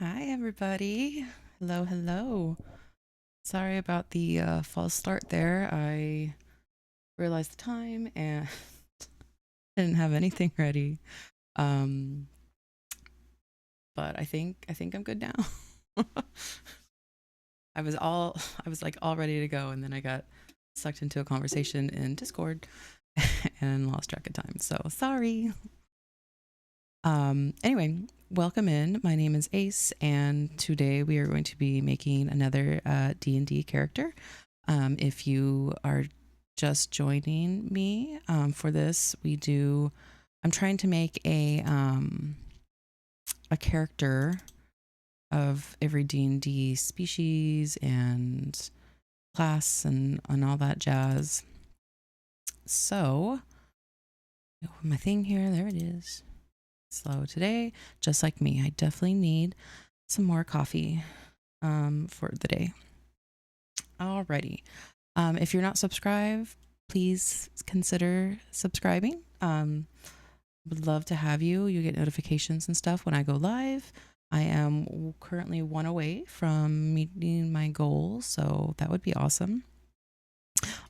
Hi, everybody. Hello, hello. Sorry about the false start there. I realized the time and didn't have anything ready. Um, but I think I'm good now. I was like all ready to go, and then I got sucked into a conversation in Discord and lost track of time. So sorry. Anyway, welcome in. My name is Ace, and today we are going to be making another D&D character. If you are just joining me for this, I'm trying to make a character of every D&D species and class and all that jazz. So, my thing here, there it is. Slow today, just like me. I definitely need some more coffee for the day. Alrighty. If you're not subscribed, please consider subscribing. Would love to have you. You get notifications and stuff when I go live. I am currently one away from meeting my goal, so that would be awesome.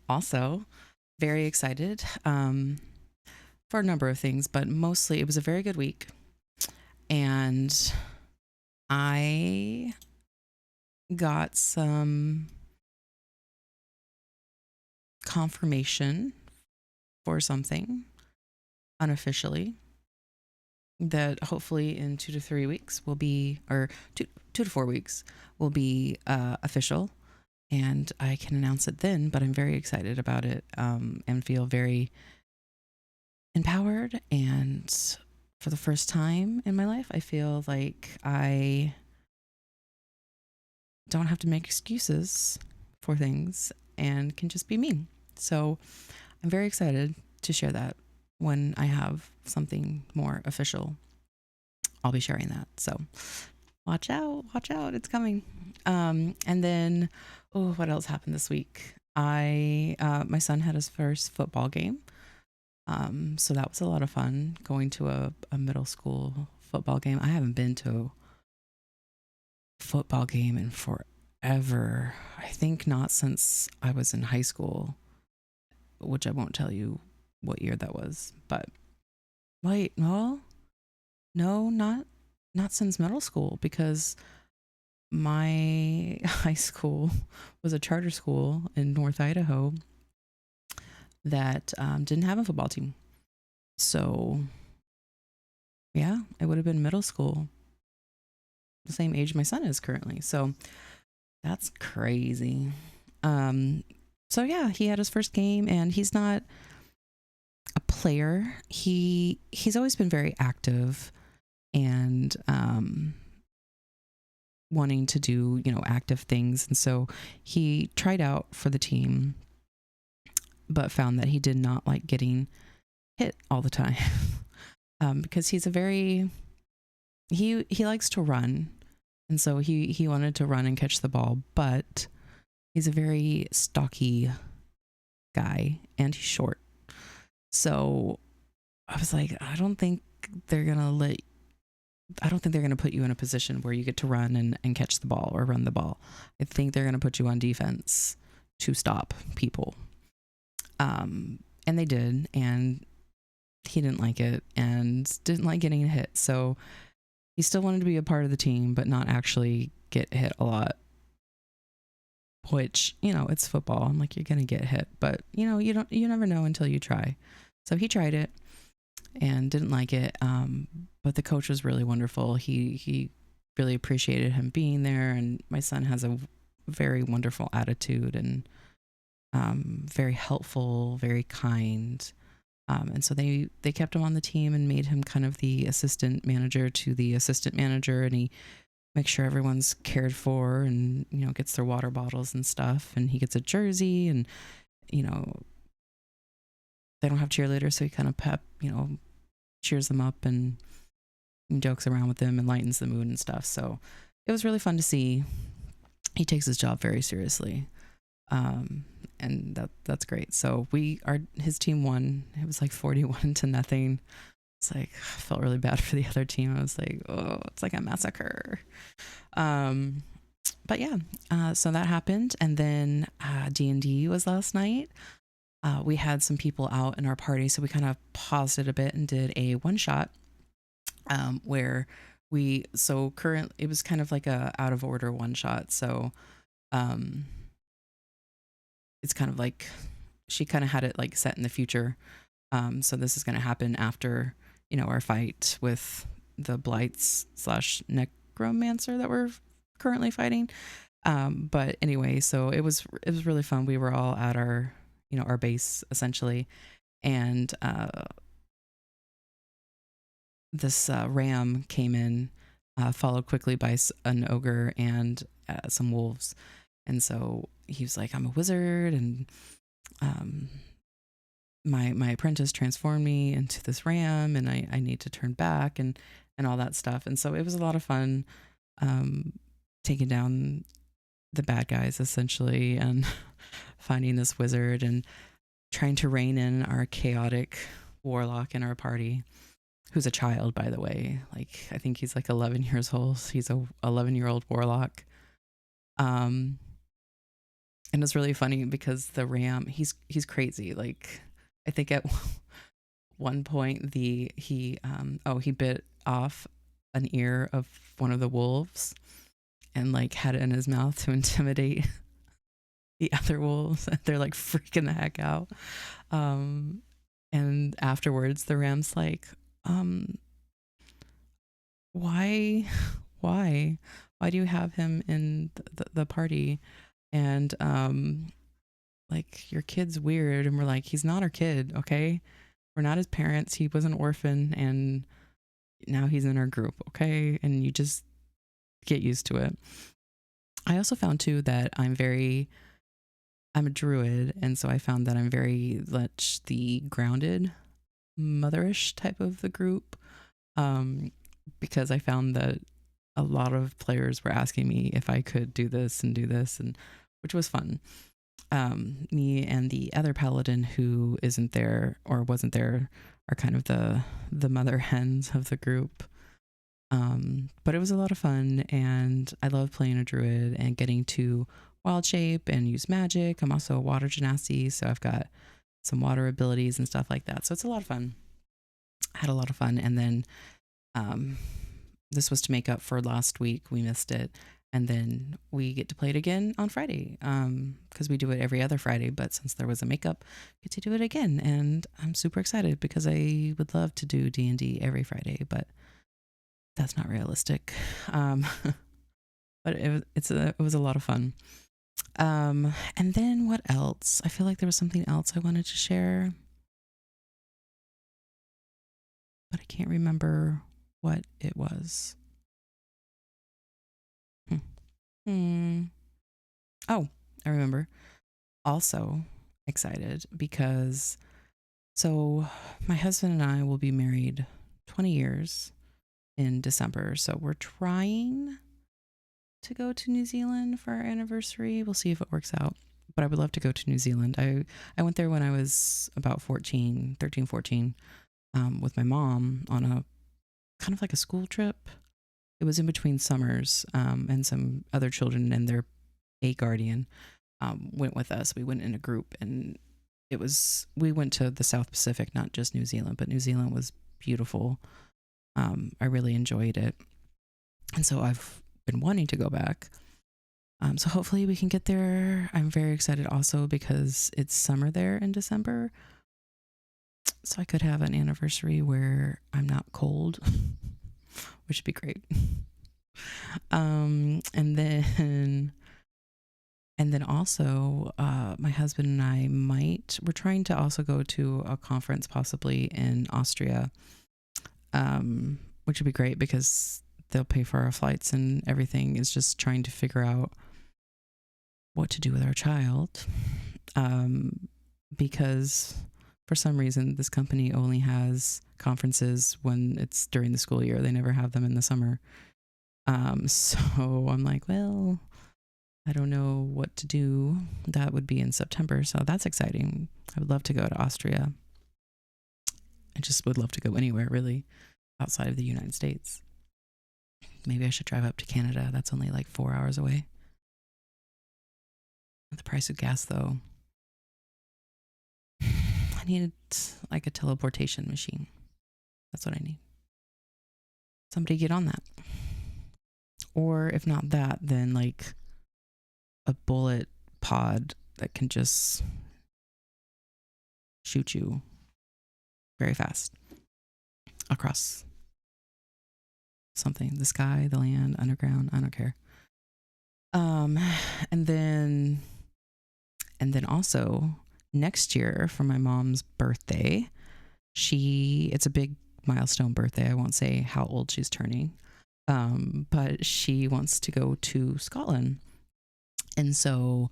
Also, very excited for a number of things, but mostly it was a very good week. And I got some confirmation for something unofficially that hopefully in 2 to 3 weeks will be, or 2 to 4 weeks will be official, and I can announce it then. But I'm very excited about it and feel very empowered. And for the first time in my life, I feel like I don't have to make excuses for things and can just be me. So I'm very excited to share that. When I have something more official, I'll be sharing that. So watch out, it's coming. And then, what else happened this week? My son had his first football game. So that was a lot of fun, going to a middle school football game. I haven't been to a football game in forever. I think not since I was in high school, which I won't tell you what year that was. But wait, no, not since middle school, because my high school was a charter school in North Idaho that didn't have a football team. So yeah, it would have been middle school, the same age my son is currently. So that's crazy. Um, so yeah, he had his first game, and he's not a player. He's always been very active and wanting to do, active things. And so he tried out for the team, but found that he did not like getting hit all the time. Because he's a very, he likes to run. And so he wanted to run and catch the ball, but he's a very stocky guy and he's short. So I was like, I don't think they're going to put you in a position where you get to run and catch the ball or run the ball. I think they're going to put you on defense to stop people. And they did, and he didn't like it and didn't like getting hit. So he still wanted to be a part of the team, but not actually get hit a lot, which, it's football. I'm like, you're going to get hit, but you never know until you try. So he tried it and didn't like it. But the coach was really wonderful. He really appreciated him being there. And my son has a very wonderful attitude and very helpful, very kind. And so they kept him on the team and made him kind of the assistant manager to the assistant manager. And he makes sure everyone's cared for and, gets their water bottles and stuff. And he gets a jersey and, they don't have cheerleaders. So he kind of cheers them up and jokes around with them and lightens the mood and stuff. So it was really fun to see. He takes his job very seriously. And that's great. So his team won. It was like 41-0. It's like, I felt really bad for the other team. I was like, oh, it's like a massacre. But yeah, so that happened. And then D&D was last night. We had some people out in our party, so we kind of paused it a bit and did a one shot where it was kind of like a out of order one shot. So it's kind of like she kind of had it like set in the future. So this is going to happen after, our fight with the blights / necromancer that we're currently fighting. But anyway, so it was really fun. We were all at our base essentially. And this ram came in, followed quickly by an ogre and some wolves. And so he was like, I'm a wizard, and my apprentice transformed me into this ram, and I need to turn back and all that stuff. And so it was a lot of fun taking down the bad guys essentially and finding this wizard and trying to rein in our chaotic warlock in our party, who's a child, by the way. Like, I think he's like 11 years old. He's a 11-year-old warlock. And it's really funny because the ram, he's crazy. Like, I think at one point he bit off an ear of one of the wolves and like had it in his mouth to intimidate the other wolves. They're like freaking the heck out. And afterwards the ram's like, why do you have him in the party? And like, your kid's weird. And we're like, he's not our kid, okay? We're not his parents. He was an orphan and now he's in our group, okay? And you just get used to it. I also found too that I'm a druid, and so I found that I'm very much the grounded, motherish type of the group, because I found that a lot of players were asking me if I could do this, and which was fun. Me and the other paladin who isn't there or wasn't there are kind of the mother hens of the group. But it was a lot of fun, and I love playing a druid and getting to wild shape and use magic. I'm also a water genasi, so I've got some water abilities and stuff like that. So it's a lot of fun. I had a lot of fun. And then this was to make up for last week. We missed it. And then we get to play it again on Friday, because we do it every other Friday. But since there was a makeup, get to do it again, and I'm super excited because I would love to do D&D every Friday, but that's not realistic. Um, but it was a lot of fun. And then what else? I feel like there was something else I wanted to share, but I can't remember what it was. Hmm. Hmm. Oh, I remember. Also excited because so my husband and I will be married 20 years in December. So we're trying to go to New Zealand for our anniversary. We'll see if it works out. But I would love to go to New Zealand. I went there when I was about 14, 13, 14, with my mom on a kind of like a school trip. It was in between summers, and some other children and their a guardian went with us. We went in a group, and we went to the South Pacific, not just New Zealand, but New Zealand was beautiful. I really enjoyed it. And so I've been wanting to go back. So hopefully we can get there. I'm very excited also because it's summer there in December. So I could have an anniversary where I'm not cold, which would be great. And then also, my husband and we're trying to also go to a conference possibly in Austria, which would be great because they'll pay for our flights and everything. Is just trying to figure out what to do with our child, because for some reason this company only has conferences when it's during the school year. They never have them in the summer. So I'm like, well, I don't know what to do. That would be in September, so that's exciting. I would love to go to Austria. I just would love to go anywhere really outside of the United States. Maybe I should drive up to Canada. That's only like 4 hours away. The price of gas, though. I need like a teleportation machine. That's what I need. Somebody get on that. Or if not that, then like a bullet pod that can just shoot you very fast across something, the sky, the land, underground, I don't care. And then also next year for my mom's birthday, it's a big milestone birthday. I won't say how old she's turning, but she wants to go to Scotland. And so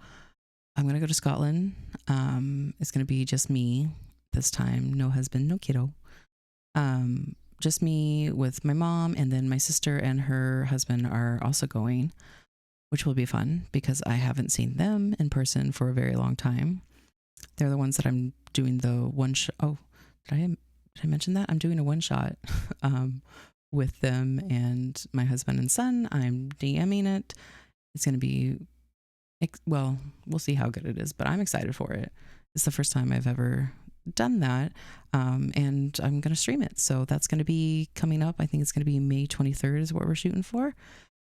I'm going to go to Scotland. It's going to be just me this time. No husband, no kiddo. Just me with my mom, and then my sister and her husband are also going, which will be fun because I haven't seen them in person for a very long time. They're the ones that I'm doing the one shot. Oh, did I mention that? I'm doing a one shot with them and my husband and son. I'm DMing it. It's going to be, well, we'll see how good it is, but I'm excited for it. It's the first time I've ever done that, and I'm going to stream it. So that's going to be coming up. I think it's going to be May 23rd is what we're shooting for.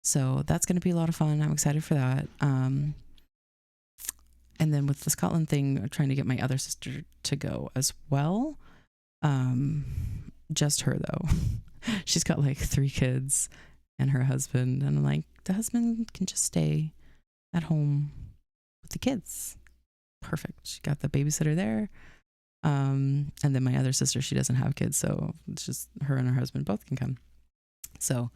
So that's going to be a lot of fun. I'm excited for that. And then with the Scotland thing, I'm trying to get my other sister to go as well. Just her though. She's got like 3 kids and her husband. And I'm like, the husband can just stay at home with the kids. Perfect. She got the babysitter there. And then my other sister, she doesn't have kids. So it's just her and her husband both can come. So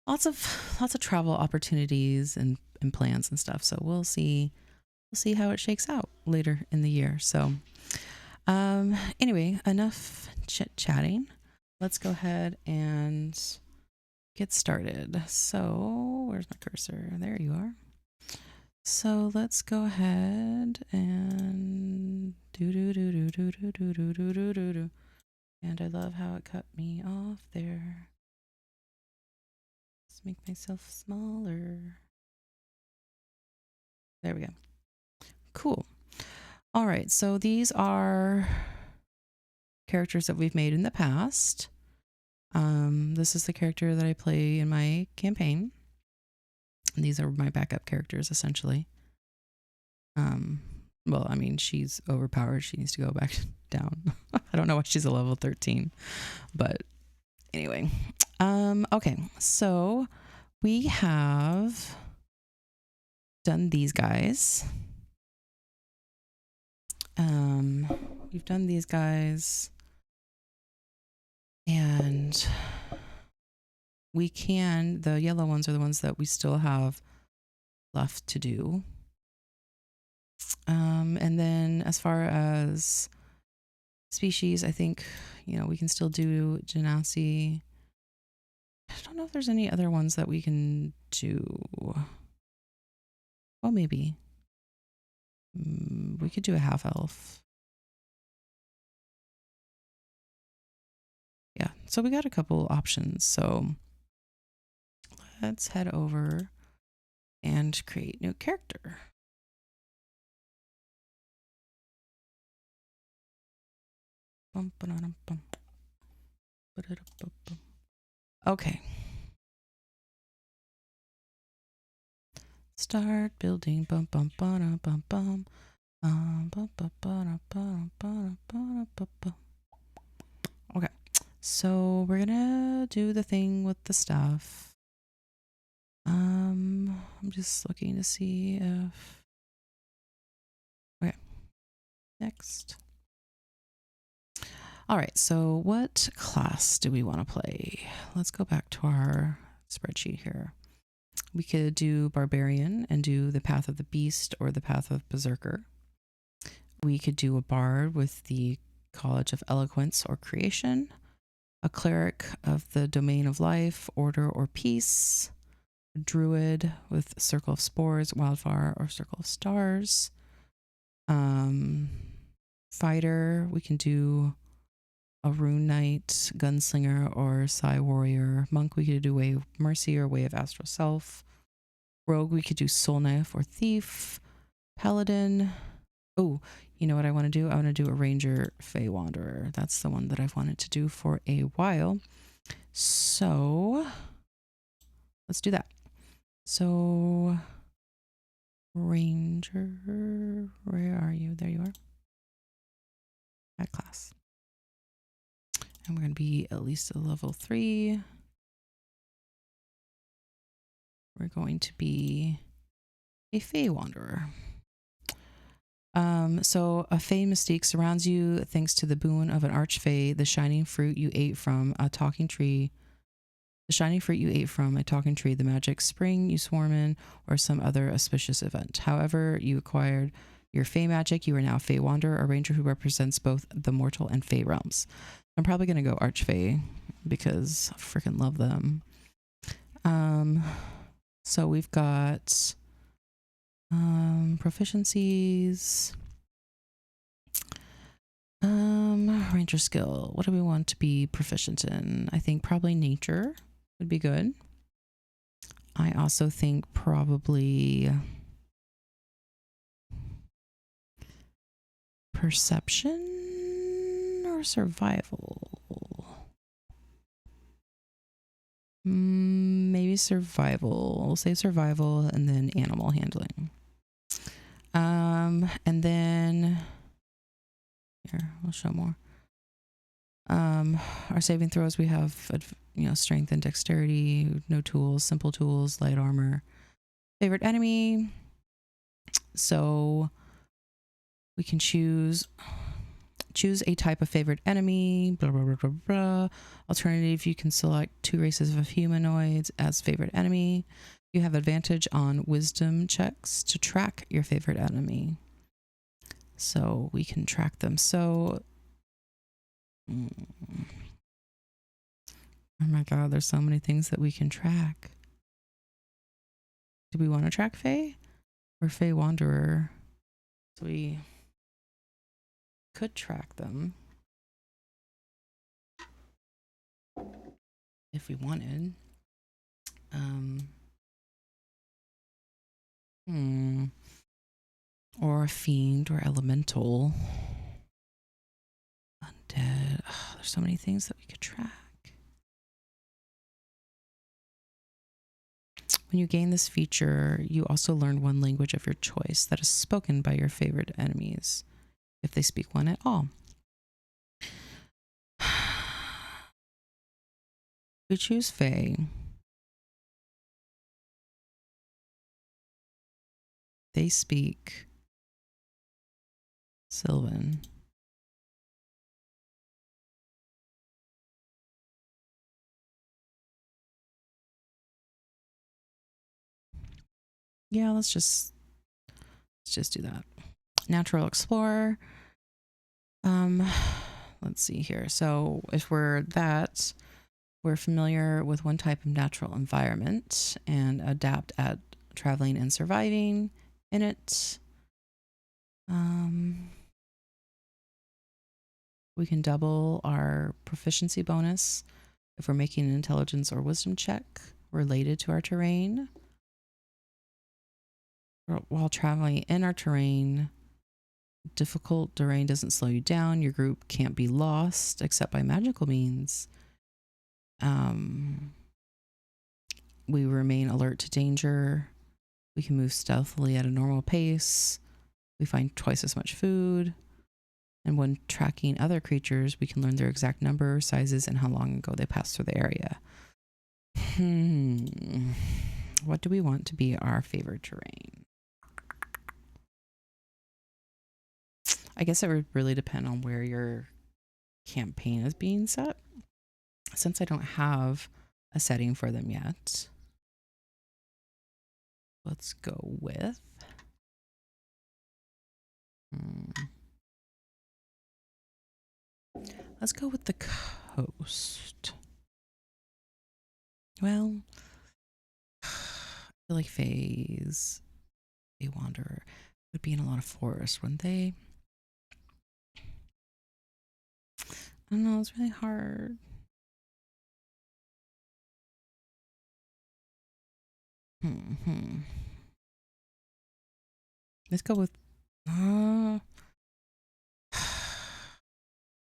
lots of travel opportunities and plans and stuff. So we'll see how it shakes out later in the year. So anyway, enough chit-chatting. Let's go ahead and get started. So where's my cursor? There you are. So let's go ahead and do. And I love how it cut me off there. Let's make myself smaller. There we go. Cool. All right, so these are characters that we've made in the past. This is the character that I play in my campaign. These are my backup characters, essentially. Well, I mean, she's overpowered. She needs to go back down. I don't know why she's a level 13, but anyway. Okay, so we have done these guys. We've done these guys, and the yellow ones are the ones that we still have left to do. And then as far as species, I think, we can still do Genasi. I don't know if there's any other ones that we can do. Well, maybe. We could do a half elf. Yeah, so we got a couple options. So let's head over and create new character. Okay. Start building. Okay, so we're gonna do the thing with the stuff. I'm just looking to see if. Okay, next. All right, so what class do we want to play? Let's go back to our spreadsheet here. We could do Barbarian and do the Path of the Beast or the Path of Berserker. We could do a Bard with the College of Eloquence or Creation, a Cleric of the Domain of Life, Order, or Peace, a Druid with Circle of Spores, Wildfire, or Circle of Stars. Fighter, we can do a Rune Knight, Gunslinger, or Psy Warrior. Monk, we could do Way of Mercy or Way of Astral Self. Rogue, we could do Soul Knife or Thief. Paladin. Oh, you know what I want to do? I want to do a Ranger Fey Wanderer. That's the one that I've wanted to do for a while. So let's do that. So Ranger, where are you? There you are. At class. And we're going to be at least a level 3. We're going to be a Fey Wanderer. So a Fey mystique surrounds you thanks to the boon of an archfey, the shining fruit you ate from a talking tree. The shining fruit you ate from a talking tree, the magic spring you swarm in, or some other auspicious event. However, you acquired your Fey magic, you are now Fey Wanderer, a ranger who represents both the mortal and Fey realms. I'm probably going to go Archfey because I freaking love them. So we've got proficiencies. Ranger skill. What do we want to be proficient in? I think probably nature would be good. I also think probably perception or survival. Maybe survival. We'll say survival and then animal handling. And then here, I'll show more. Our saving throws, we have, strength and dexterity, no tools, simple tools, light armor. Favorite enemy. So we can choose a type of favorite enemy, blah, blah, blah, blah, blah. Alternative, you can select 2 races of humanoids as favorite enemy. You have advantage on wisdom checks to track your favorite enemy. So we can track them. So, oh my God, there's so many things that we can track. Do we want to track Fey or Fey Wanderer? So we could track them if we wanted. Or a fiend or elemental. Undead. Oh, there's so many things that we could track. When you gain this feature, you also learn one language of your choice that is spoken by your favorite enemies, if they speak one at all. We choose Fae. They speak Sylvan. Yeah, let's just do that. Natural Explorer. Let's see here. So if we're familiar with one type of natural environment and adapt at traveling and surviving in it. We can double our proficiency bonus if we're making an intelligence or wisdom check related to our terrain. While traveling in our terrain, difficult terrain doesn't slow you down. Your group can't be lost except by magical means. We remain alert to danger. We can move stealthily at a normal pace. We find twice as much food. And when tracking other creatures, we can learn their exact number, sizes, and how long ago they passed through the area. What do we want to be our favorite terrain? I guess it would really depend on where your campaign is being set. Since I don't have a setting for them yet, let's go with... Let's go with the coast. Well, I feel like Fae's a wanderer would be in a lot of forest, wouldn't they? I don't know, it's really hard. Let's go with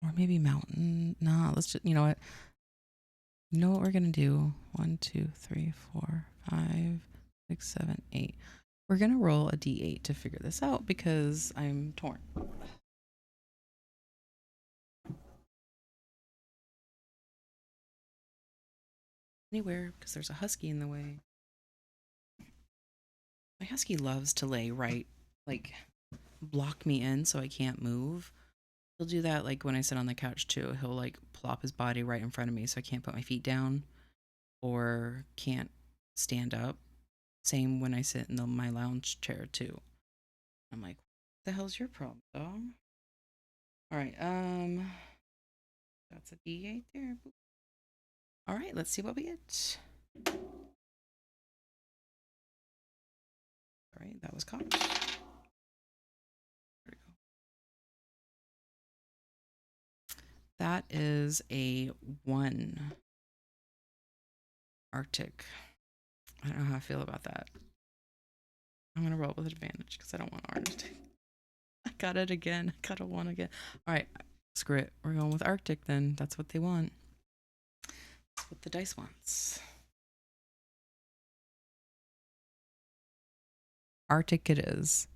or maybe mountain. Nah, let's just, you know what? You know what we're gonna do? 1, 2, 3, 4, 5, 6, 7, 8. We're gonna roll a d8 to figure this out because I'm torn. Anywhere, because there's a husky in the way. My husky loves to lay right, like, block me in so I can't move. He'll do that like when I sit on the couch too. He'll like plop his body right in front of me so I can't put my feet down or can't stand up. Same when I sit in my lounge chair too. I'm like, what the hell's your problem, dog? All right, that's a D8 there. All right, let's see what we get. All right, that was caught. There we go. That is a 1. Arctic. I don't know how I feel about that. I'm gonna roll with advantage because I don't want Arctic. I got it again. I got a 1 again. All right, screw it. We're going with Arctic then. That's what they want. That's what the dice wants. Arctic it is.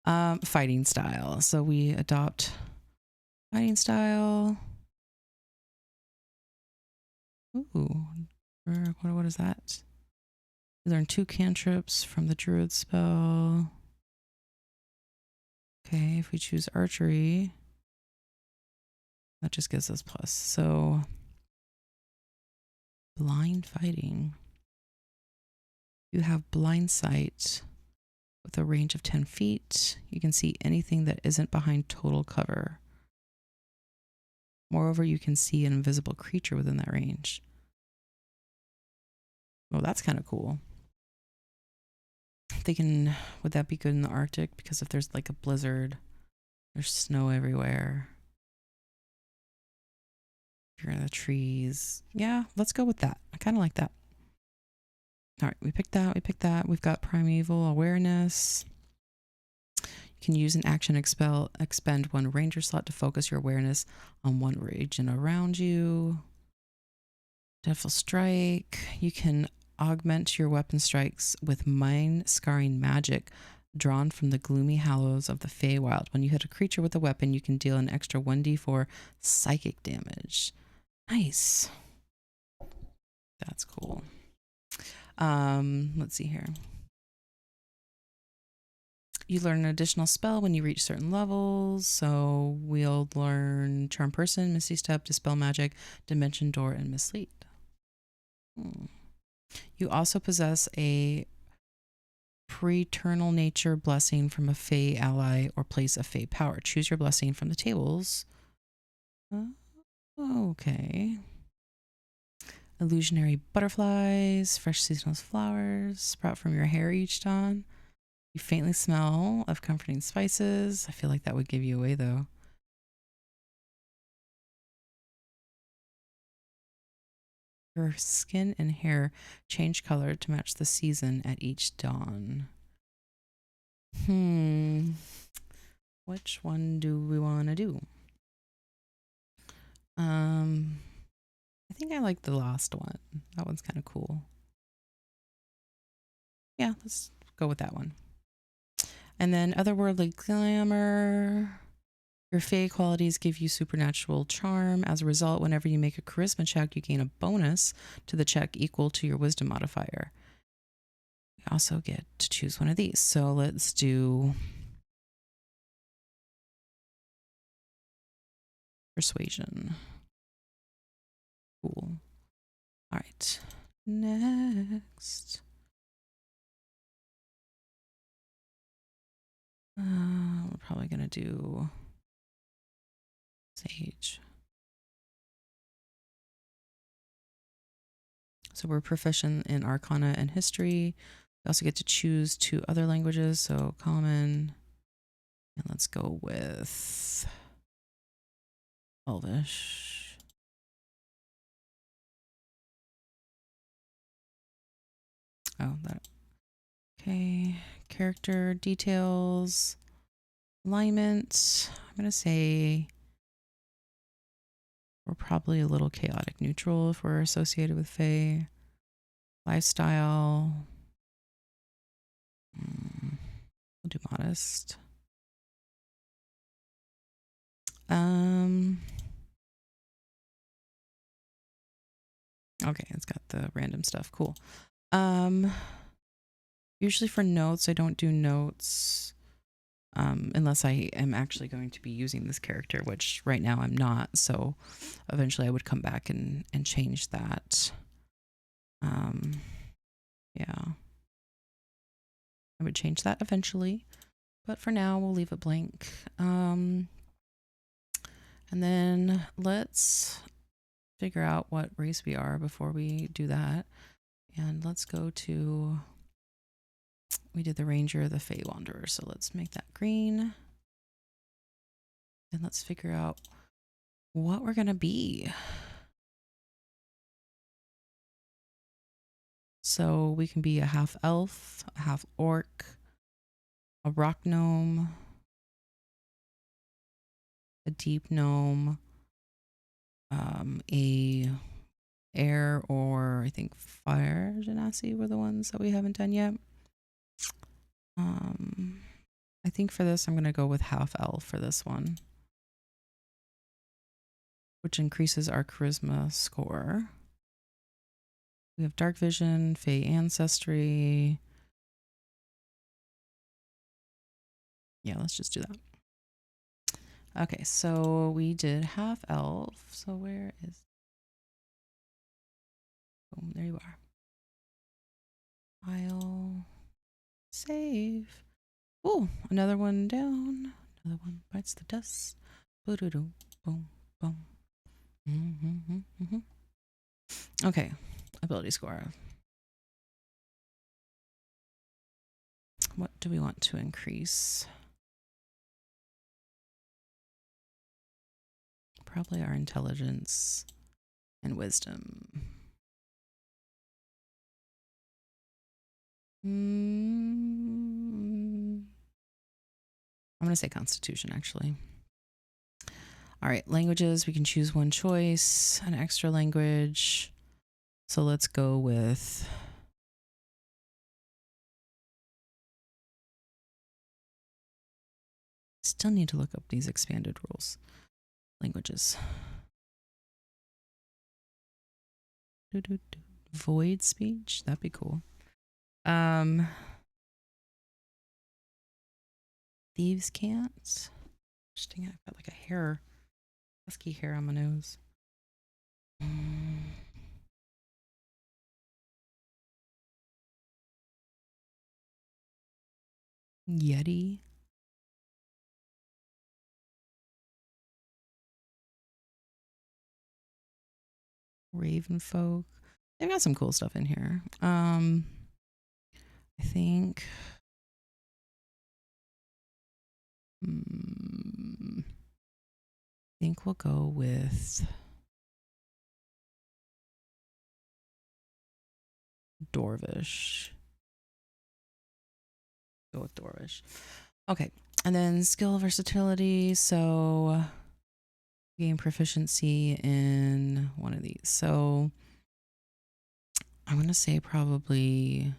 Fighting style. So we adopt fighting style. Ooh, what is that? We learn 2 cantrips from the druid spell. Okay, if we choose archery, that just gives us plus. So blind fighting. You have blind sight with a range of 10 feet. You can see anything that isn't behind total cover. Moreover, you can see an invisible creature within that range. Well, that's kind of cool. Would that be good in the Arctic? Because if there's like a blizzard, there's snow everywhere. If you're in the trees. Yeah, let's go with that. I kind of like that. All right, we picked that. We've got primeval awareness. You can use an action expend 1 ranger slot to focus your awareness on one region around you. Deathful strike. You can Augment your weapon strikes with mind-scarring magic drawn from the gloomy hallows of the Feywild. When you hit a creature with a weapon, you can deal an extra 1d4 psychic damage. Nice. That's cool. Let's see here. You learn an additional spell when you reach certain levels. So we'll learn Charm Person, Misty Step, Dispel Magic, Dimension Door, and Mislead. You also possess a Preternal Nature blessing from a Fey ally or place of Fey power. Choose your blessing from the tables. Okay. Illusionary butterflies, fresh seasonal flowers sprout from your hair each dawn. You faintly smell of comforting spices. I feel like that would give you away though. Your skin and hair change color to match the season at each dawn. Which one do we want to do? I think I like the last one. That one's kind of cool. Yeah, let's go with that one. And then otherworldly glamour. Your Fey qualities give you supernatural charm. As a result, whenever you make a charisma check, you gain a bonus to the check equal to your wisdom modifier. You also get to choose one of these. So let's do persuasion. Cool. All right. Next. We're probably going to do Sage. So we're proficient in Arcana and History. We also get to choose 2 other languages. So Common. And let's go with Elvish. Oh, that. Okay. Character details. Alignment. I'm going to say we're probably a little chaotic neutral if we're associated with Fae. Lifestyle. We'll do modest. Okay, it's got the random stuff. Cool. Usually for notes, I don't do notes unless I am actually going to be using this character, which right now I'm not. So eventually I would come back and change that. Yeah. I would change that eventually, but for now we'll leave it blank. And then let's figure out what race we are before we do that. And let's go to, we did the Ranger, the Fey Wanderer. So let's make that green. And let's figure out what we're going to be. So we can be a half elf, a half orc, a rock gnome, a deep gnome, a air or I think fire genasi were the ones that we haven't done yet. I think for this, I'm going to go with half elf for this one, which increases our charisma score. We have dark vision, Fey ancestry. Yeah, let's just do that. Okay, so we did half elf. So where is... Boom, there you are. I'll save. Oh, another one down. Another one bites the dust. Boom, boom, boom. Okay, ability score. What do we want to increase? Probably our intelligence and wisdom. I'm going to say Constitution, actually. All right, languages. We can choose one choice, an extra language. So let's go with still need to look up these expanded rules. Languages. Void speech? That'd be cool. Thieves can't. Interesting. I've got like a hair, husky hair on my nose. Yeti. Raven folk. They've got some cool stuff in here. I think. I think we'll go with Dorvish. Go with Dorvish. Okay. And then skill versatility. So gain proficiency in one of these. So I'm going to say probably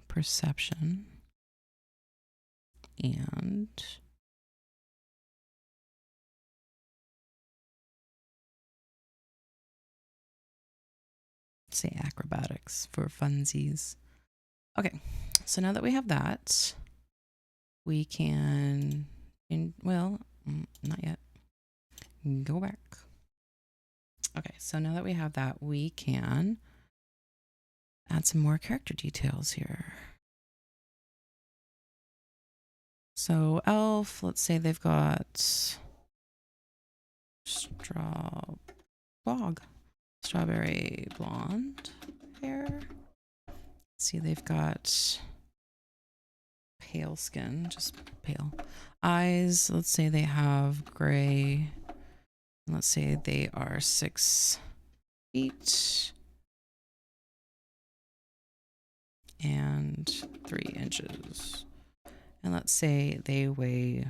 perception and say acrobatics for funsies. Okay, so now that we have that, we can, well, not yet. Go back. Okay, so now that we have that, we can add some more character details here. So elf, let's say they've got strawberry blonde hair. Let's see, they've got pale skin, just pale. Eyes, let's say they have gray. Let's say they are 6 feet and 3 inches. And let's say they weigh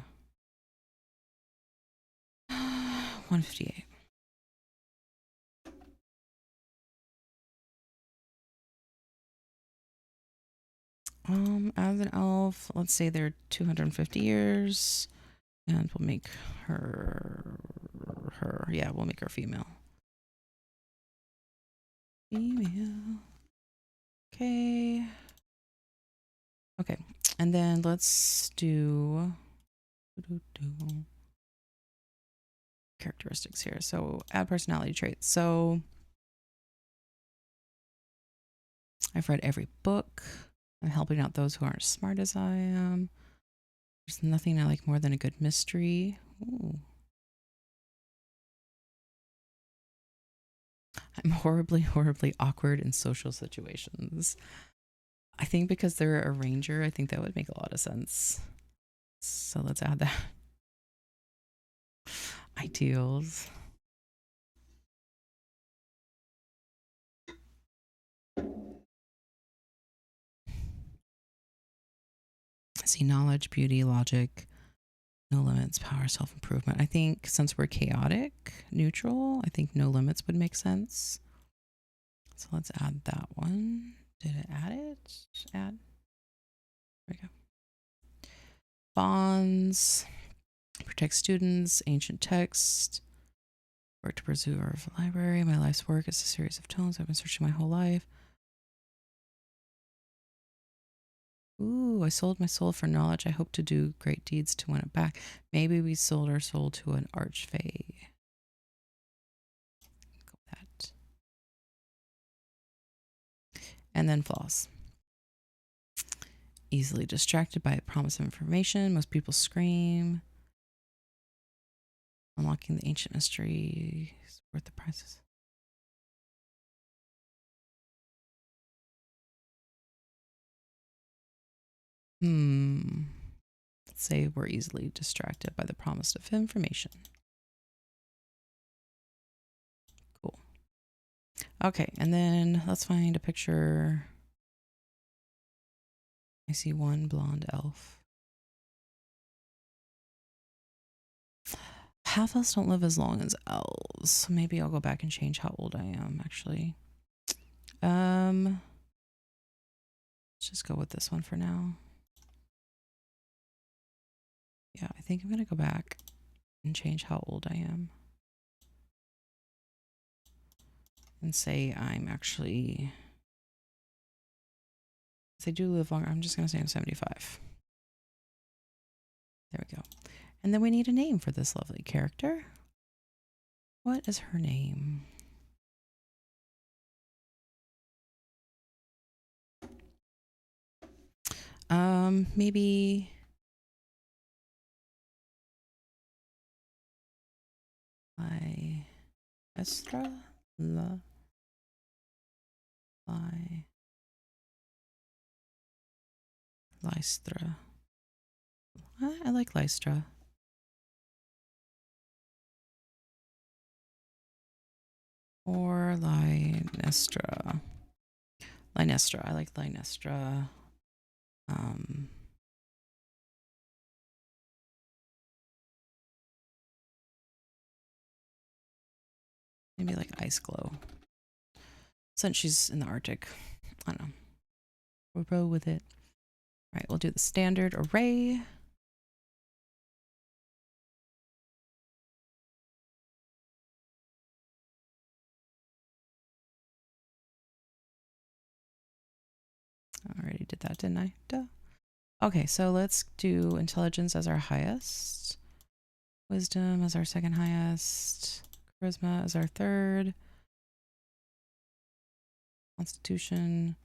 158. As an elf, let's say they're 250 years, and we'll make her, yeah, we'll make her female. Okay. Okay, and then let's do characteristics here. So add personality traits. So I've read every book. I'm helping out those who aren't as smart as I am. There's nothing I like more than a good mystery. Ooh. I'm horribly, horribly awkward in social situations. I think because they're a ranger, I think that would make a lot of sense. So let's add that. Ideals. See, knowledge, beauty, logic, no limits, power, self-improvement. I think since we're chaotic, neutral, I think no limits would make sense. So let's add that one. Did it add it? Add. There we go. Bonds. Protect students. Ancient text. Work to preserve a library. My life's work is a series of tomes I've been searching my whole life. Ooh, I sold my soul for knowledge. I hope to do great deeds to win it back. Maybe we sold our soul to an archfey. Go with that. And then flaws. Easily distracted by a promise of information. Most people scream. Unlocking the ancient mystery is worth the prices. Let's say we're easily distracted by the promise of information. Cool. Okay, and then let's find a picture. I see one blonde elf. half elves don't live as long as elves. So maybe I'll go back and change how old I am, actually. Let's just go with this one for now. Yeah, I think I'm gonna go back and change how old I am. And say I'm actually, if they do live longer, I'm just gonna say I'm 75. There we go. And then we need a name for this lovely character. What is her name? Maybe Lynestra? Lystra. I like Lystra. Or Lynestra. Lynestra. I like Lynestra. Maybe like Iceglow. Since she's in the Arctic. I don't know. We'll roll with it. All right, we'll do the standard array. I already did that, didn't I? Duh. Okay, so let's do intelligence as our highest. Wisdom as our second highest. Charisma as our third. Constitution.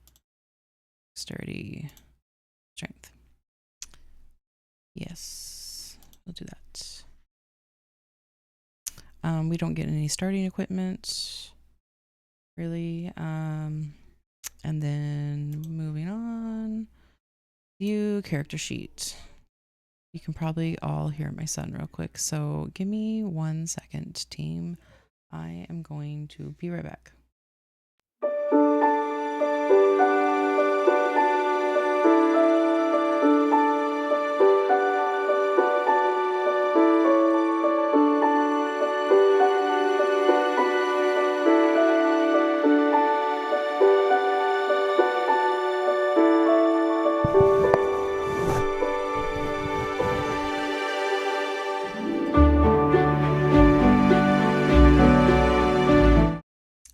Dexterity. Strength. Yes, we'll do that. We don't get any starting equipment, really. And then moving on, view character sheet. You can probably all hear my son real quick, so give me 1 second, team. I am going to be right back.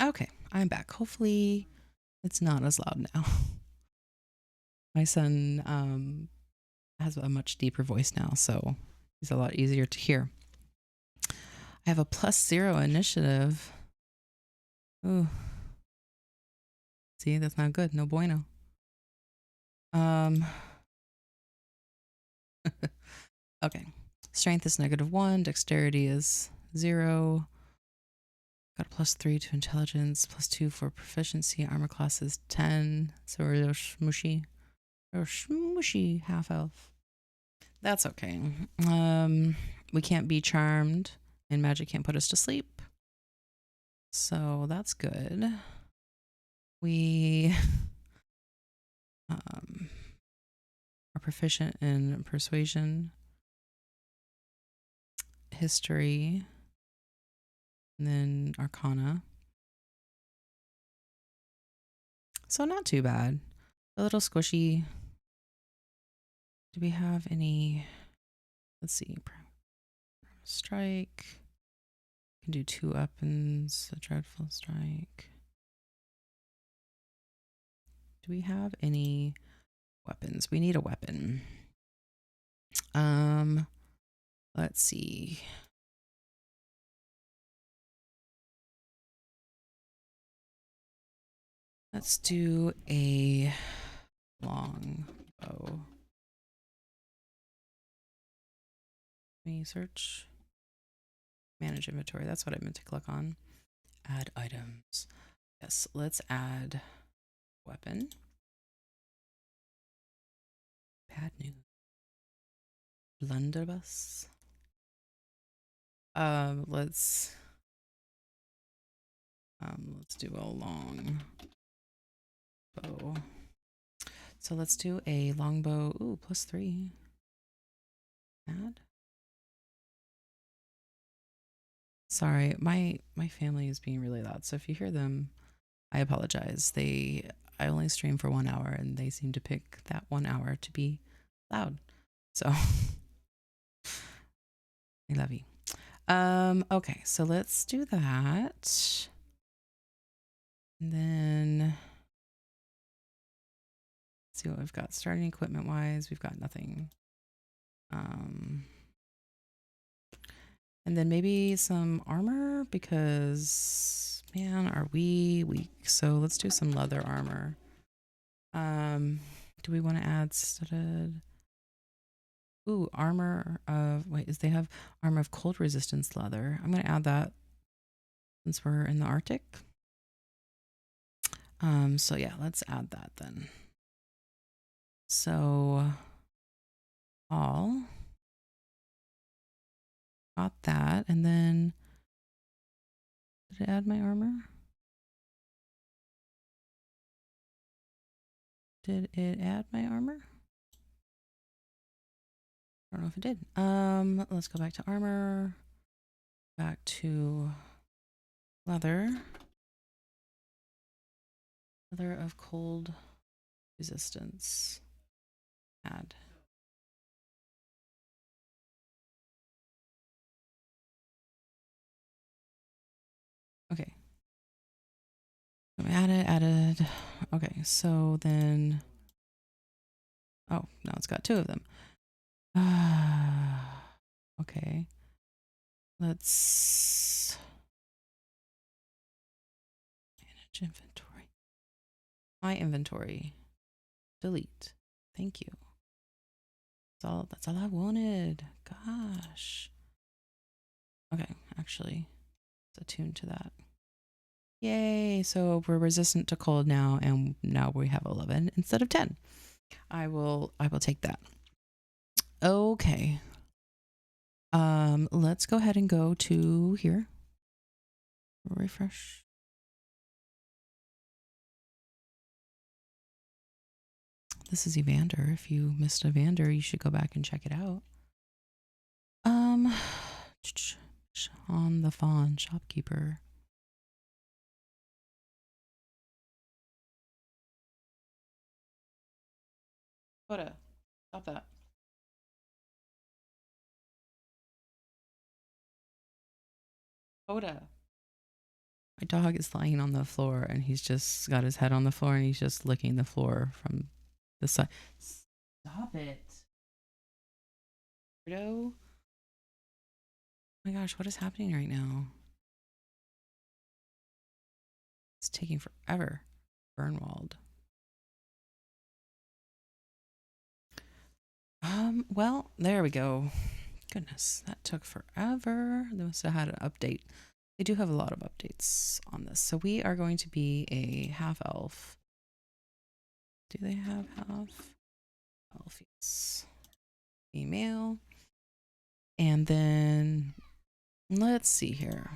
Okay, I'm back. Hopefully it's not as loud now. My son has a much deeper voice now, so he's a lot easier to hear. I have a +0 initiative. Ooh. See, that's not good. No bueno. Okay. Strength is -1. Dexterity is 0. Got a +3 to intelligence, +2 for proficiency. Armor class is 10. So we're a smushy. Or smushy half elf. That's okay. We can't be charmed, and magic can't put us to sleep. So that's good. We are proficient in persuasion, history, and then arcana. So not too bad. A little squishy. Do we have any? Let's see. Strike. Can do 2 weapons. A dreadful strike. Do we have any weapons? We need a weapon. Let's see. Let's do a long bow. Let me search. Manage inventory. That's what I meant to click on. Add items. Yes, let's add weapon. Bad news. Blunderbuss. Let's do a long bow. So let's do a longbow. Ooh, +3. Add. Sorry, my family is being really loud. So if you hear them, I apologize. I only stream for 1 hour and they seem to pick that 1 hour to be loud. So I love you. Okay, so let's do that. And then see what we've got. Starting equipment wise, we've got nothing. And then maybe some armor because man, are we weak? So let's do some leather armor. Do we want to add studded? Ooh, armor of they have armor of cold resistance leather. I'm gonna add that since we're in the Arctic. So yeah, let's add that then. So all got that, and then did it add my armor? Did it add my armor? I don't know if it did. Let's go back to armor. Back to leather. Leather of cold resistance. Add. Okay. Added. Okay, so then. Oh, now it's got 2 of them. Okay. Let's manage inventory. My inventory. Delete. Thank you. That's all I wanted. Gosh. Okay, actually, it's attuned to that. Yay, so we're resistant to cold now, and now we have 11 instead of 10. I will take that. Okay. Let's go ahead and go to here. Refresh. This is Evander. If you missed Evander, you should go back and check it out. On the Fawn, shopkeeper. Hoda, stop that. Hoda. My dog is lying on the floor and he's just got his head on the floor and he's just licking the floor from the side. Stop it. Weirdo. Oh my gosh, what is happening right now? It's taking forever. Burnwald. Well, there we go. Goodness, that took forever. They must have had an update. They do have a lot of updates on this. So we are going to be a half elf. Do they have half elf? Yes. Female. And then let's see here.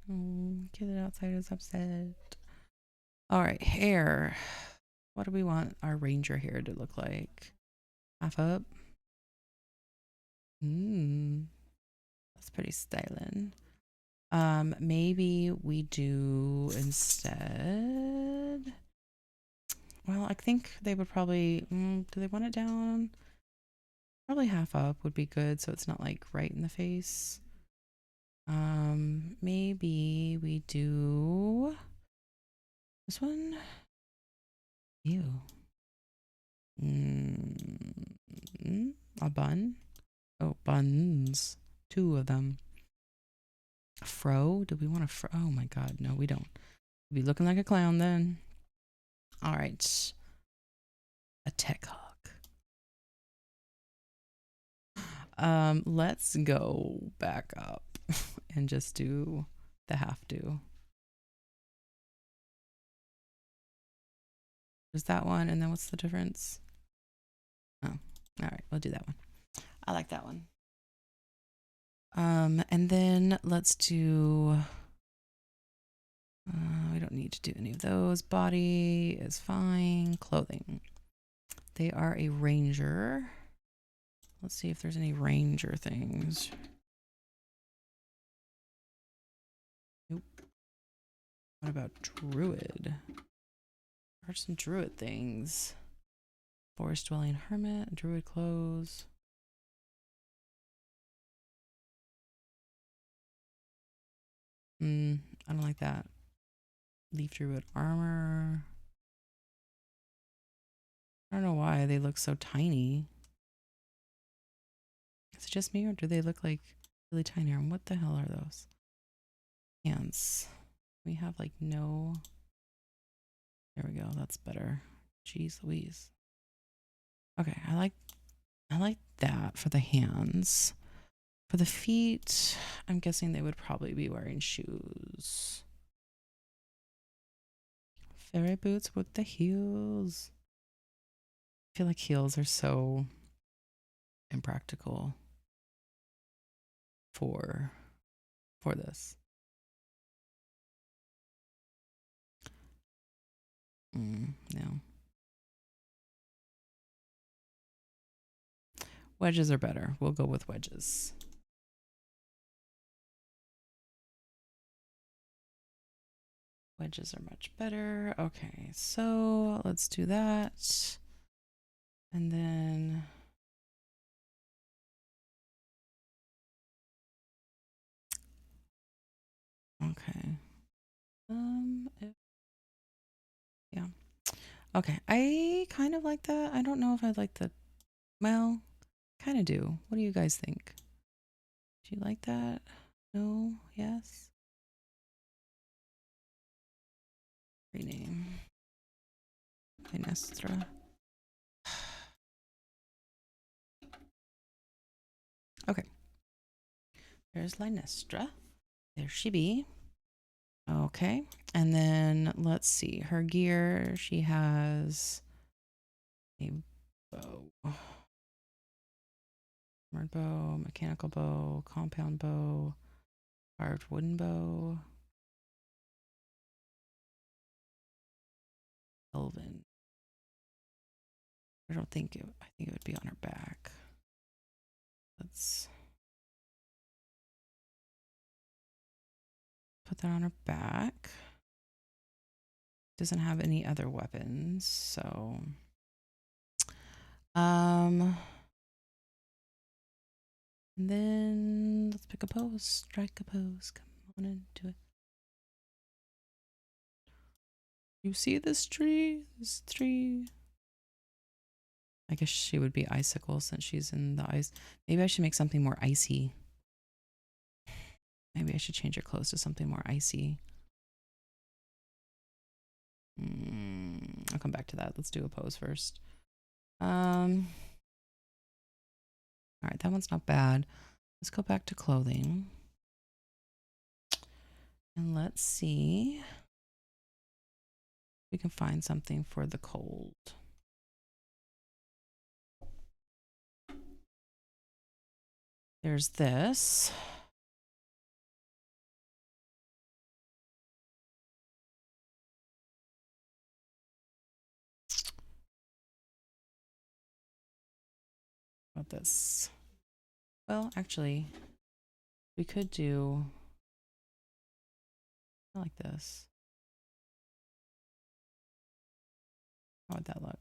Get it outside is upset. All right, hair. What do we want our ranger hair to look like? Half up. That's pretty styling. Maybe we do instead. Well, I think they would probably. Do they want it down? Probably half up would be good, so it's not like right in the face. Maybe we do this one. Ew. A bun. Oh, buns. 2 of them. Fro? Do we want a fro? Oh my god, no, we don't. We'll be looking like a clown then. All right. A tech hawk. Let's go back up and just do the half do. There's that one, and then what's the difference? Oh, all right, we'll do that one. I like that one. And then let's do. We don't need to do any of those. Body is fine. Clothing. They are a ranger. Let's see if there's any ranger things. What about druid? There are some druid things. Forest dwelling hermit, druid clothes. I don't like that. Leaf druid armor. I don't know why they look so tiny. Is it just me or do they look like really tiny? And what the hell are those? Hands. We have like no. There we go. That's better. Jeez Louise. Okay, I like that for the hands. For the feet, I'm guessing they would probably be wearing shoes. Fairy boots with the heels. I feel like heels are so impractical for this. No. Wedges are better. We'll go with wedges. Wedges are much better. Okay, so let's do that. And then okay. Yeah. Okay, I kind of like that. I don't know if I'd like the, well, kind of do. What do you guys think? Do you like that? No? Yes? Rename. Lynestra. Okay. There's Lynestra. There she be. Okay. And then let's see. Her gear, she has a bow. Armored bow, mechanical bow, compound bow, carved wooden bow, elven. I think it would be on her back. Let's put that on her back. Doesn't have any other weapons, so and then let's pick a pose. Strike a pose. Come on into it. You see this tree? This tree. I guess she would be icicle since she's in the ice. Maybe I should make something more icy. Maybe I should change her clothes to something more icy. I'll come back to that. Let's do a pose first. All right, that one's not bad. Let's go back to clothing. And let's see if we can find something for the cold. There's this. About this. Well, actually, we could do like this. How would that look?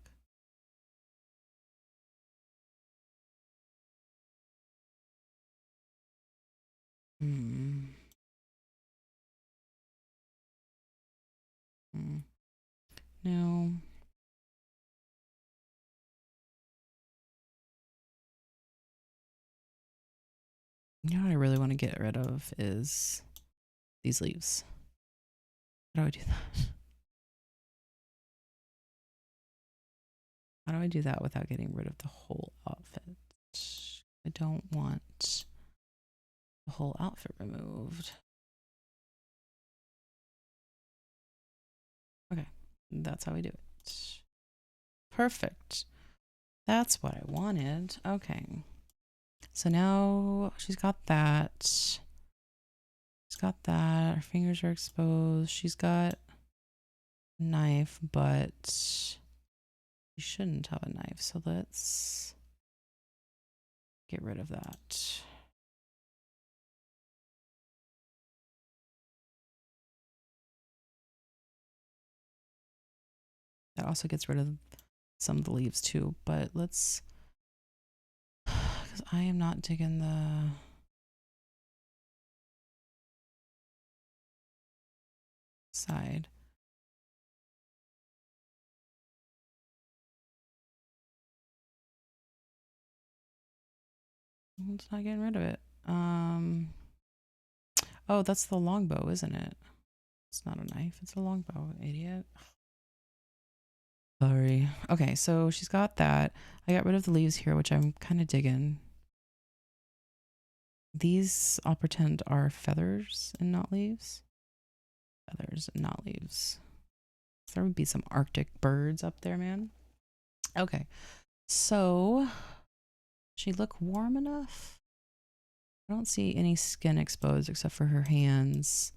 No. You know what I really want to get rid of is these leaves. How do I do that? How do I do that without getting rid of the whole outfit? I don't want the whole outfit removed. Okay, that's how we do it. Perfect. That's what I wanted. Okay. So now she's got that. She's got that. Her fingers are exposed. She's got a knife, but she shouldn't have a knife. So let's get rid of that. also gets rid of some of the leaves too. But let's, because I am not digging the side. It's not getting rid of it. Oh, that's the longbow, isn't it? It's not a knife. It's a longbow, idiot. Sorry. Okay, so she's got that. I got rid of the leaves here, which I'm kind of digging. These, I'll pretend, are feathers and not leaves. Feathers and not leaves. There would be some Arctic birds up there, man. Okay, so she look warm enough? I don't see any skin exposed except for her hands.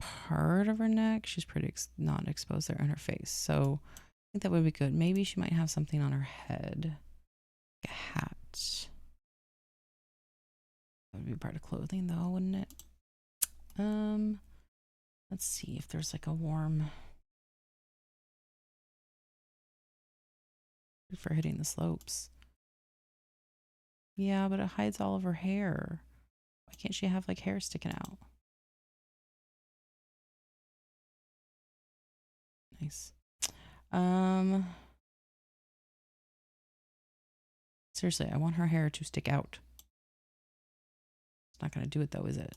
Part of her neck, she's pretty not exposed there, in her face. So I think that would be good. Maybe she might have something on her head, like a hat. That would be part of clothing, though, wouldn't it? Let's see if there's like a warm. Good for hitting the slopes. Yeah, but it hides all of her hair. Why can't she have like hair sticking out? Nice. Seriously, I want her hair to stick out. It's not gonna do it though, is it?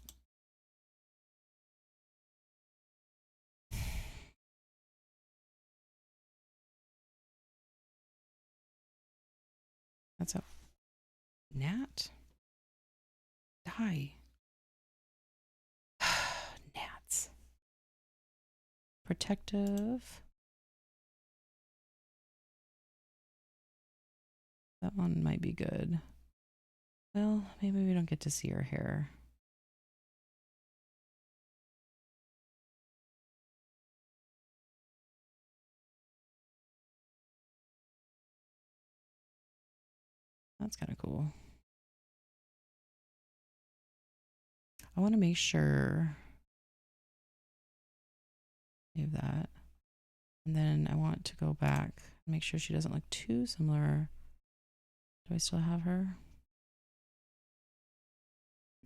That's a gnat. Die. Gnats. Protective. That one might be good. Well, maybe we don't get to see her hair. That's kind of cool. I want to make sure. Save that. And then I want to go back and make sure she doesn't look too similar. Do I still have her?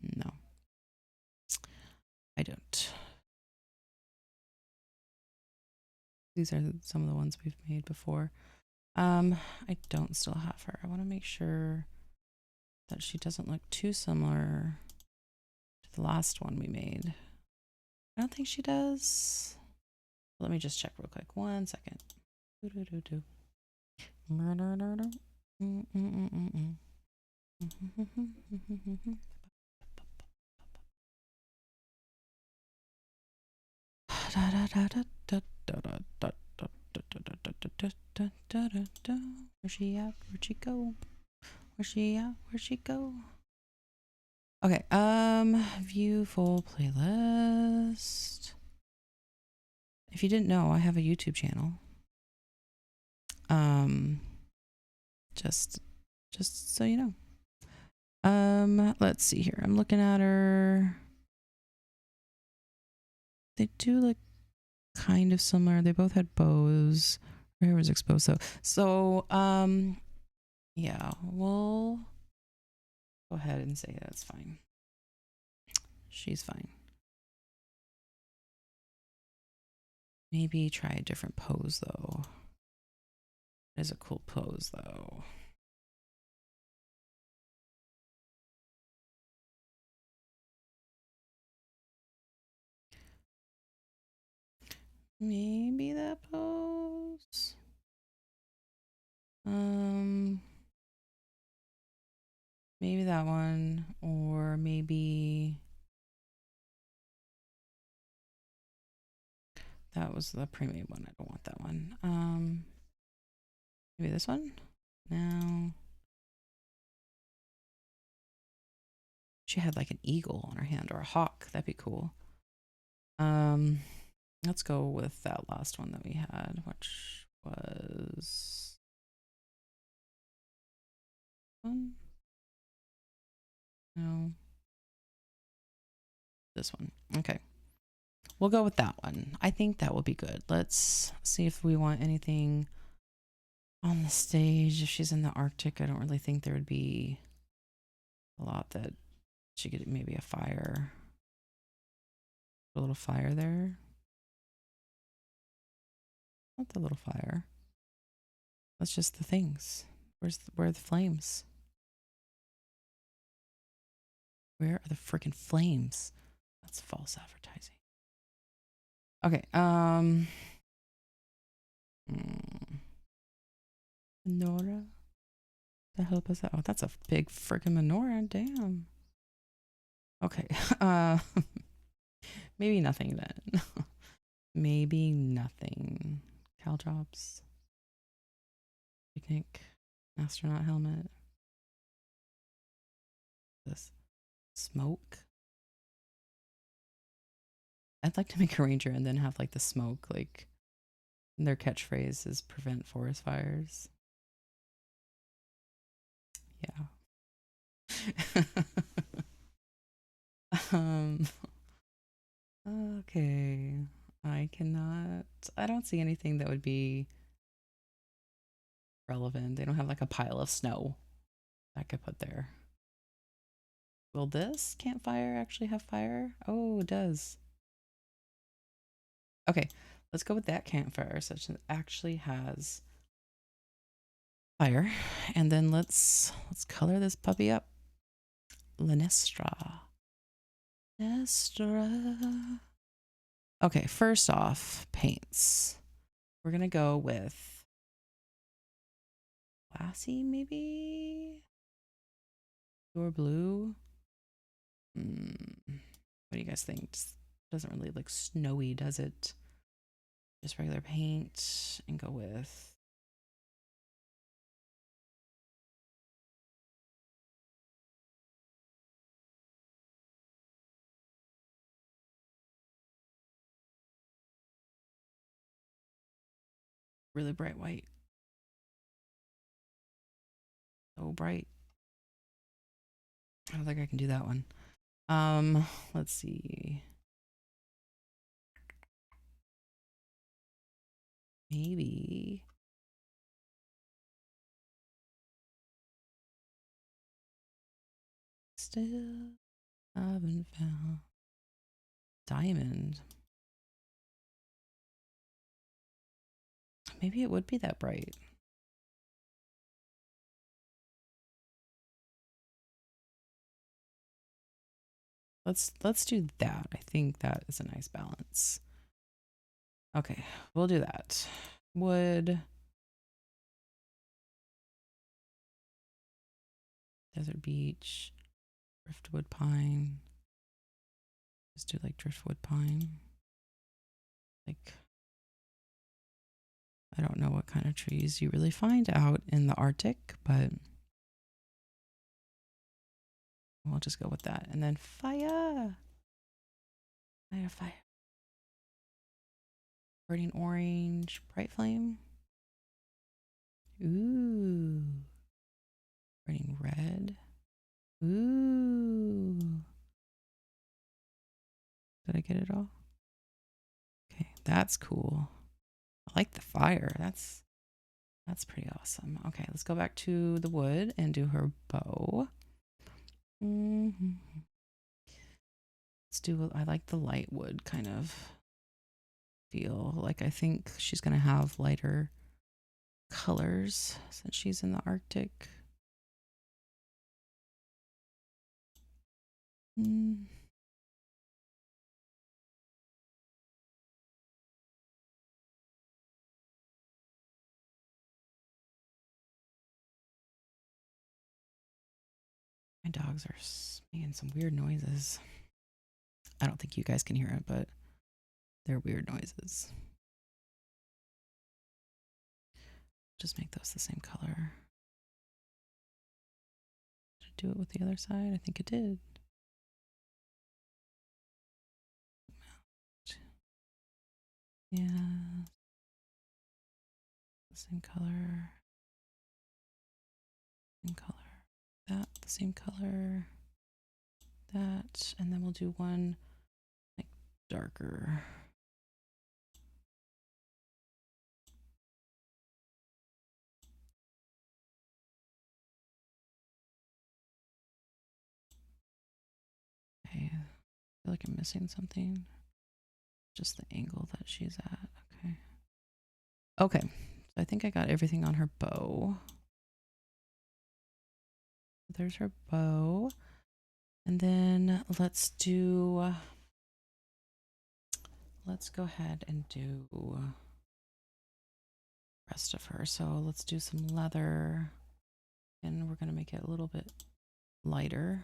No. I don't. These are some of the ones we've made before. I don't still have her. I want to make sure that she doesn't look too similar to the last one we made. I don't think she does. Let me just check real quick. 1 second. Where's she at? Where'd she go? Where's she at? Where'd she go? Okay, view full playlist. If you didn't know, I have a YouTube channel. Just so you know. Let's see here. I'm looking at her. They do look kind of similar. They both had bows. Her hair was exposed, so yeah, we'll go ahead and say that's fine. She's fine. Maybe try a different pose though. That is a cool pose though. Maybe that pose. Maybe that one, or maybe that was the pre-made one. I don't want that one. Maybe this one. No. She had like an eagle on her hand or a hawk. That'd be cool. Let's go with that last one that we had, which was one. No. This one. Okay. we'll go with that one. I think that will be good. Let's see if we want anything on the stage. If she's in the Arctic, I don't really think there would be a lot that she could, maybe a fire. A little fire there. Not the little fire. That's just the things. Where are the flames? Where are the freaking flames? That's false advertising. Okay, menorah to help us out. Oh, that's a big freaking menorah, damn. Okay, maybe nothing then. Maybe nothing. Caltrops. Picnic. Astronaut helmet. This. Smoke. I'd like to make a ranger and then have like the smoke, like their catchphrase is prevent forest fires. Yeah. Okay. I don't see anything that would be relevant. They don't have like a pile of snow I could put there. Will this campfire actually have fire? Oh, it does. Okay, let's go with that campfire such that it actually has fire. And then let's color this puppy up. Lynestra. Okay, first off, paints. We're gonna go with glassy, maybe? Pure blue. What do you guys think? Just doesn't really look snowy, does it? Just regular paint and go with really bright white. So bright. I don't think I can do that one. Let's see. Maybe. Still haven't found diamond. Maybe it would be that bright. Let's do that. I think that is a nice balance. Okay, we'll do that. Wood. Desert beech. Driftwood pine. Just do like driftwood pine. Like, I don't know what kind of trees you really find out in the Arctic, but we'll just go with that. And then fire. Fire. Burning orange, bright flame. Ooh. Burning red. Ooh. Did I get it all? Okay, that's cool. I like the fire. That's pretty awesome. Okay, let's go back to the wood and do her bow. Let's do, I like the light wood kind of feel. Like I think she's going to have lighter colors since she's in the Arctic. My dogs are making some weird noises. I don't think you guys can hear it, but they're weird noises. Just make those the same color. Did I do it with the other side? I think it did. Yeah. The same color. Same color. That, the same color. That. And then we'll do one like darker. Okay, I feel like I'm missing something. Just the angle that she's at. Okay. Okay, so I think I got everything on her bow. There's her bow. And then let's go ahead and do the rest of her. So let's do some leather, and we're going to make it a little bit lighter.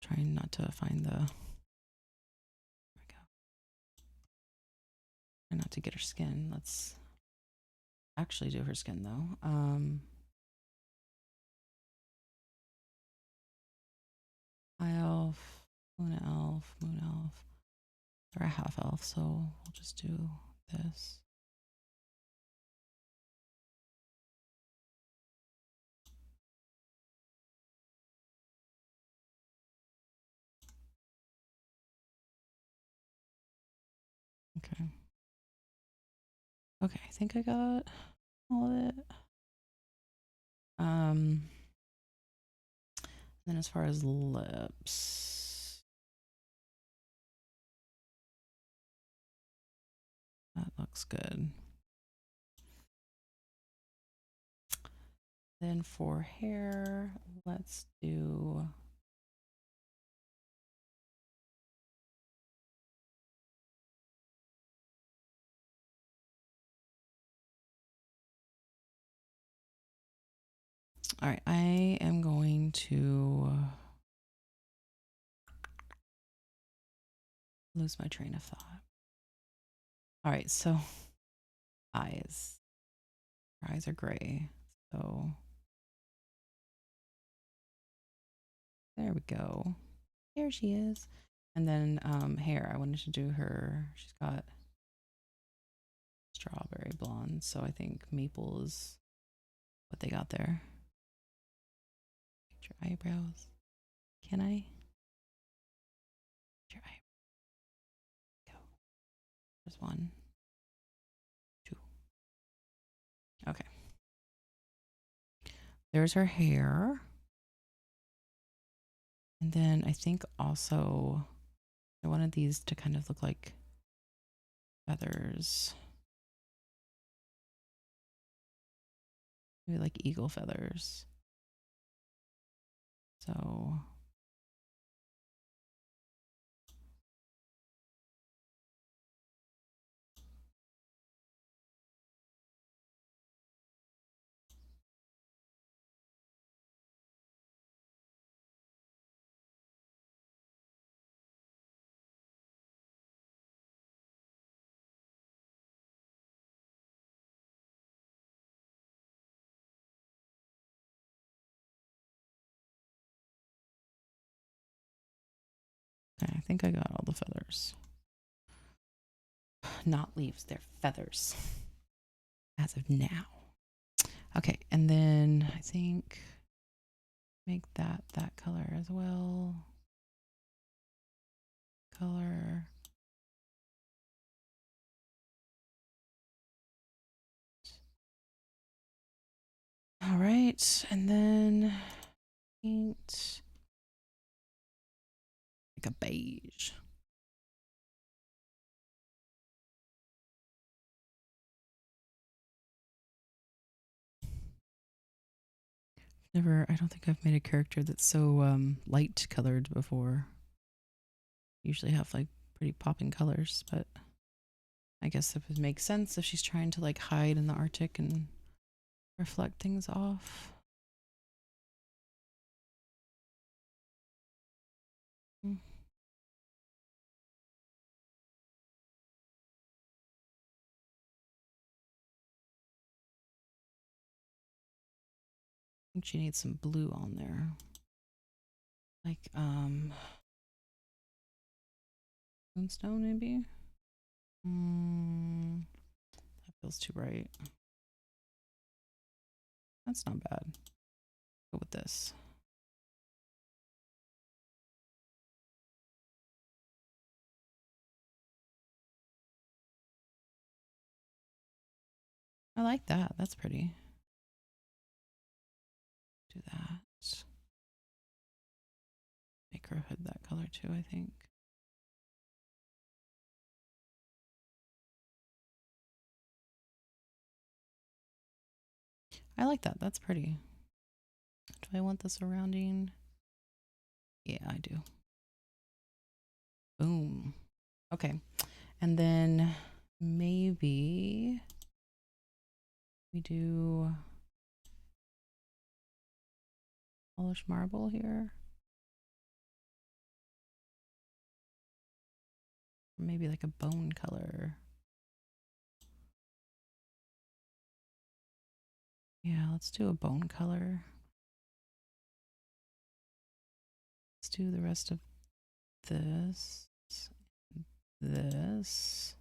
Trying not to find the, there we go. Try not to get her skin. Let's actually do her skin though. High elf, moon elf, moon elf. They're a half elf, so we'll just do this. Okay. Okay, I think I got all of it. Then as far as lips, that looks good. Then for hair, let's do all right, I am going to lose my train of thought. All right, so eyes. Her eyes are gray. So there we go. There she is. And then hair. I wanted to do her. She's got strawberry blonde. So I think maple is what they got there. Get your eyebrows. Can I? Get your eyebrows. Go. There's 1, 2. Okay. There's her hair. And then I think also I wanted these to kind of look like feathers. Maybe like eagle feathers. So okay, I think I got all the feathers. Not leaves, they're feathers. As of now. Okay, and then I think make that color as well. Color. All right, and then paint like a beige. I don't think I've made a character that's so light colored before. Usually have like pretty popping colors, but I guess it would make sense if she's trying to like hide in the Arctic and reflect things off. I think she needs some blue on there. Like moonstone maybe? Feels too bright. That's not bad. Go with this. I like that. That's pretty. Do that. Make her hood that color too, I think. I like that. That's pretty. Do I want the surrounding? Yeah, I do. Boom. Okay. And then maybe we do polished marble here. Maybe like a bone color. Yeah, let's do a bone color. Let's do the rest of this. This.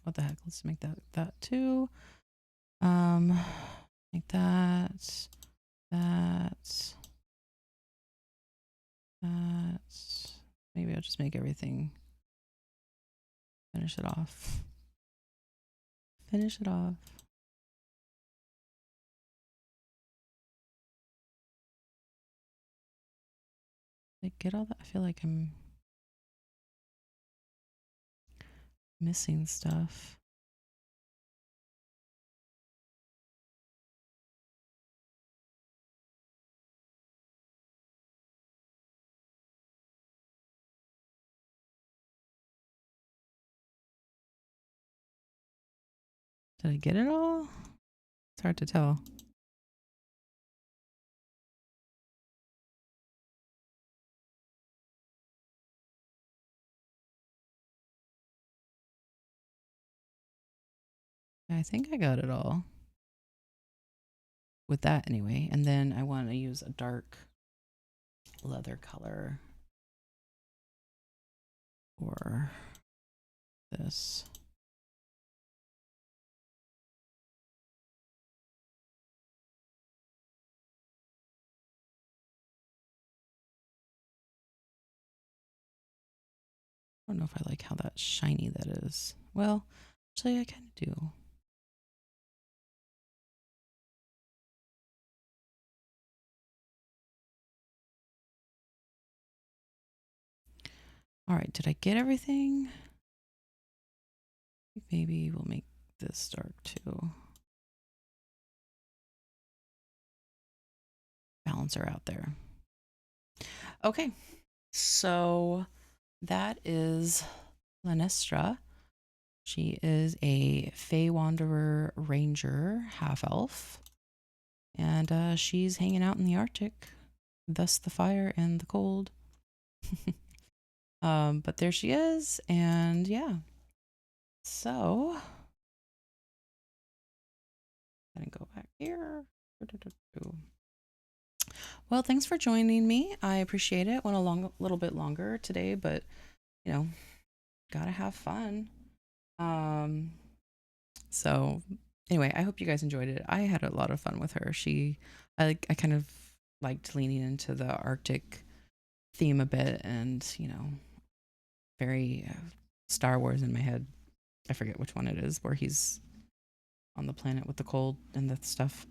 What the heck? Let's make that too. Make that. Maybe I'll just make everything. Finish it off. Finish it off. Like, get all that. I feel like I'm missing stuff. Did I get it all? It's hard to tell. I think I got it all. With that anyway. And then I want to use a dark leather color for this. I don't know if I like how that shiny that is. Well, actually I kind of do. All right, did I get everything? Maybe we'll make this dark too. Balance her out there. Okay, so that is Lynestra. She is a Fey Wanderer Ranger half-elf. And she's hanging out in the Arctic, thus the fire and the cold. But there she is, and yeah. So, I'm gonna go back here. Well, thanks for joining me. I appreciate it. Went a little bit longer today, but you know, gotta have fun. So anyway, I hope you guys enjoyed it. I had a lot of fun with her. I kind of liked leaning into the Arctic theme a bit, and you know, very Star Wars in my head. I forget which one it is where he's on the planet with the cold and the stuff.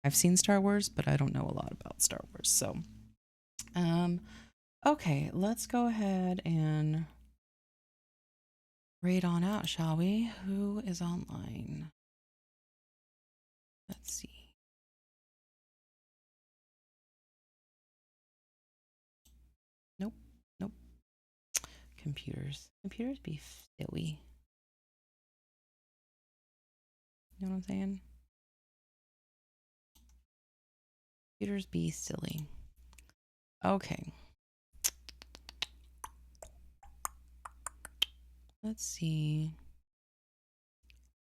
I've seen Star Wars, but I don't know a lot about Star Wars. So, okay, let's go ahead and raid on out, shall we? Who is online? Let's see. Nope. Computers be silly. You know what I'm saying? Computers be silly. Okay. Let's see.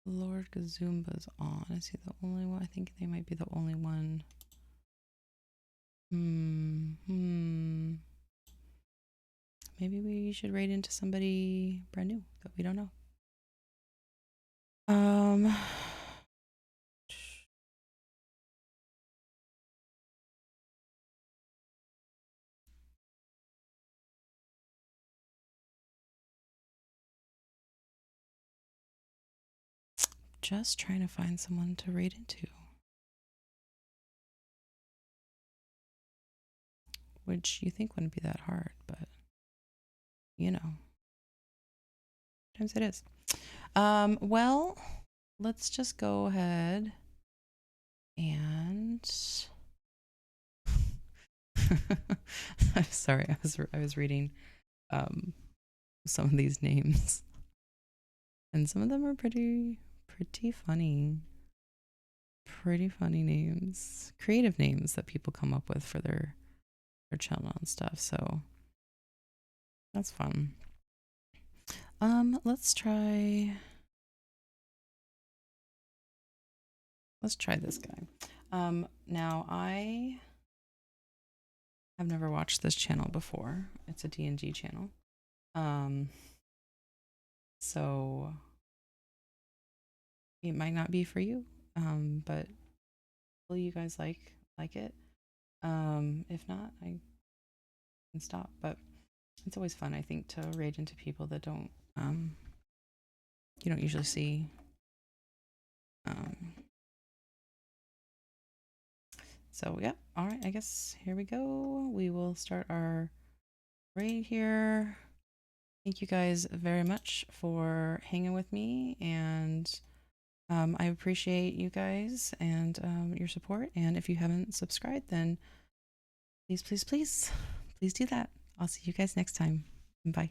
Lord Gazumba's on. Is he the only one? I think they might be the only one. maybe we should raid into somebody brand new that we don't know. Just trying to find someone to raid into. Which you think wouldn't be that hard, but you know, sometimes it is. Well, let's just go ahead and I'm sorry, I was reading some of these names, and some of them are pretty funny. Pretty funny names, creative names that people come up with for their channel and stuff. So that's fun. Let's try this guy. Now I have never watched this channel before. It's a D&D channel. So it might not be for you. But will you guys like it? If not, I can stop. But it's always fun, I think, to raid into people that don't you don't usually see. So yeah, all right, I guess here we go. We will start our raid here. Thank you guys very much for hanging with me, and I appreciate you guys and your support. And if you haven't subscribed, then please do that. I'll see you guys next time. Bye.